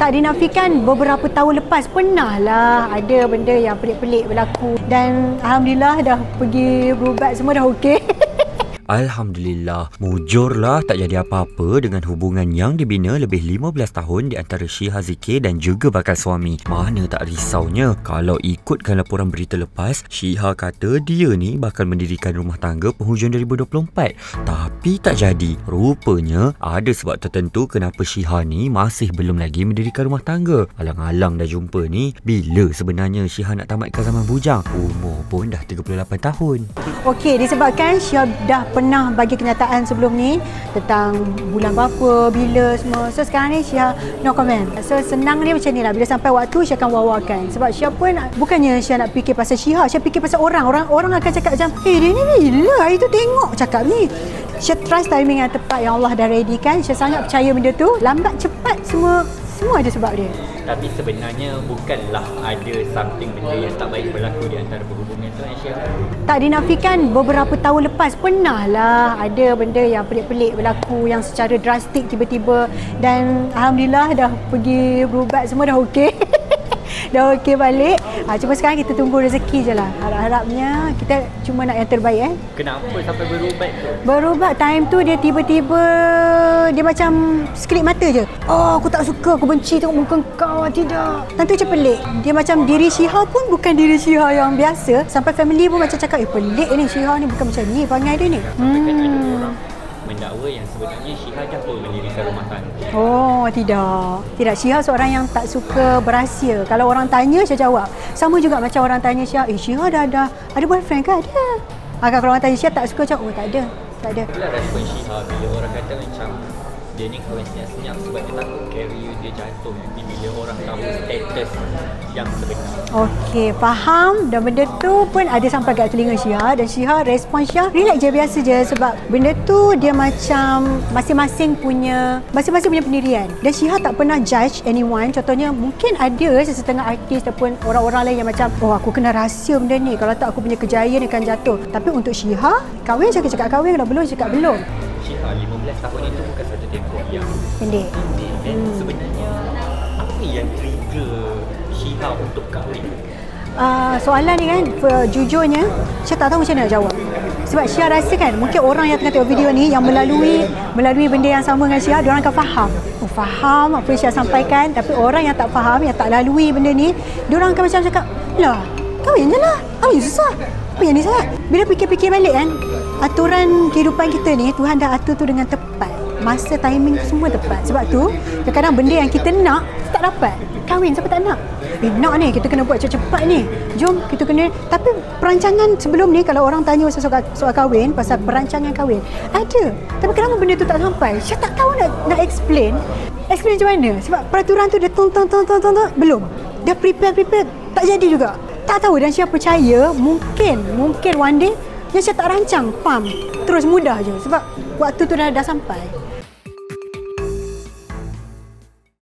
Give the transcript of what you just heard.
Tak dinafikan beberapa tahun lepas pernah lah ada benda yang pelik-pelik berlaku. Dan Alhamdulillah dah pergi berubat semua dah okey. Alhamdulillah, mujurlah tak jadi apa-apa dengan hubungan yang dibina lebih 15 tahun di antara Syiha Zikir dan juga bakal suami. Mana tak risaunya, kalau ikutkan laporan berita lepas, Syiha kata dia ni bakal mendirikan rumah tangga penghujung 2024. Tapi tak jadi. Rupanya ada sebab tertentu kenapa Syiha ni masih belum lagi mendirikan rumah tangga. Alang-alang dah jumpa ni, bila sebenarnya Syiha nak tamatkan zaman bujang? Umur pun dah 38 tahun. Okey, disebabkan Syiha dah pernah bagi kenyataan sebelum ni tentang bulan berapa, bila semua. So sekarang ni Syiha no comment. So senang dia macam ni lah. Bila sampai waktu Syiha akan wawarkan. Sebab Syiha pun bukannya Syiha nak fikir pasal Syiha, Syiha fikir pasal orang. Orang akan cakap macam, dia ni bila hari tu tengok cakap ni. Syiha trust timing yang tepat yang Allah dah ready kan. Syiha sangat percaya benda tu. Lambat cepat semua ada sebab dia. Tapi sebenarnya bukanlah ada something benda yang tak baik berlaku di antara perhubungan tu, Aisyah. Tak dinafikan beberapa tahun lepas pernah lah ada benda yang pelik-pelik berlaku yang secara drastik tiba-tiba. Dan Alhamdulillah dah pergi berubat semua dah okey. Dah okey balik. Cuma sekarang kita tunggu rezeki je lah. Harap-harapnya kita cuma nak yang terbaik. Kenapa sampai berubat tu? Berubat time tu dia tiba-tiba dia macam sekelip mata je. Oh, aku tak suka, aku benci tengok muka kau. Tidak. Tentu macam pelik. Dia macam diri Syiha pun bukan diri Syiha yang biasa. Sampai family pun macam cakap, pelik ni Syiha ni, bukan macam ni perangai dia ni. Mendakwa yang sebenarnya Syiha dah pun mendirikan rumah tangga. Oh, tidak. Tidak, Syiha seorang yang tak suka berahsia. Kalau orang tanya, Syiha jawab. Sama juga macam orang tanya Syiha, Syiha dah ada boyfriend ke? Ada. Kalau orang tanya Syiha tak suka, macam, tak ada. Tak ada. Itulah respon Syiha bila orang kata macam dia ni kawan senyap-senyap sebab dia takut career dia jatuh nanti bila orang tahu status yang sebenar. Okey, faham. Dan benda tu pun ada sampai kat telinga Syiha. Dan Syiha, respon Syiha relax je, biasa je. Sebab benda tu dia macam masing-masing punya pendirian. Dan Syiha tak pernah judge anyone. Contohnya mungkin ada sesetengah artis ataupun orang-orang lain yang macam, aku kena rahsia benda ni, kalau tak aku punya kejayaan akan jatuh. Tapi untuk Syiha, kahwin cakap kahwin, kalau belum cakap belum. Syiha 15 tahun itu bukan satu tempoh yang pendek. Dan sebenarnya apa yang trigger Syiha untuk kahwin? Soalan ni kan, jujurnya Syiha tak tahu macam mana nak jawab. Sebab Syiha rasa kan mungkin orang yang tengah tengok video ni yang melalui benda yang sama dengan Syiha, diorang akan faham apa yang Syiha sampaikan. Tapi orang yang tak faham, yang tak lalui benda ni, diorang akan macam cakap, lah kahwin je lah, apa yang susah, apa yang ni sangat. Bila fikir-fikir balik kan, aturan kehidupan kita ni Tuhan dah atur tu dengan tepat. Masa timing tu semua tepat. Sebab tu kadang-kadang benda yang kita nak tak dapat. Kahwin siapa tak nak? Nak ni, kita kena buat cepat-cepat ni. Jom kita kena. Tapi perancangan sebelum ni, kalau orang tanya pasal soal kahwin, pasal perancangan kahwin, ada. Tapi kenapa benda tu tak sampai? Saya tak tahu nak explain macam mana. Sebab peraturan tu dia tong belum. Dah prepare tak jadi juga. Tak tahu. Dan saya percaya mungkin one day yang saya tak rancang, terus mudah je. Sebab waktu tu dah sampai.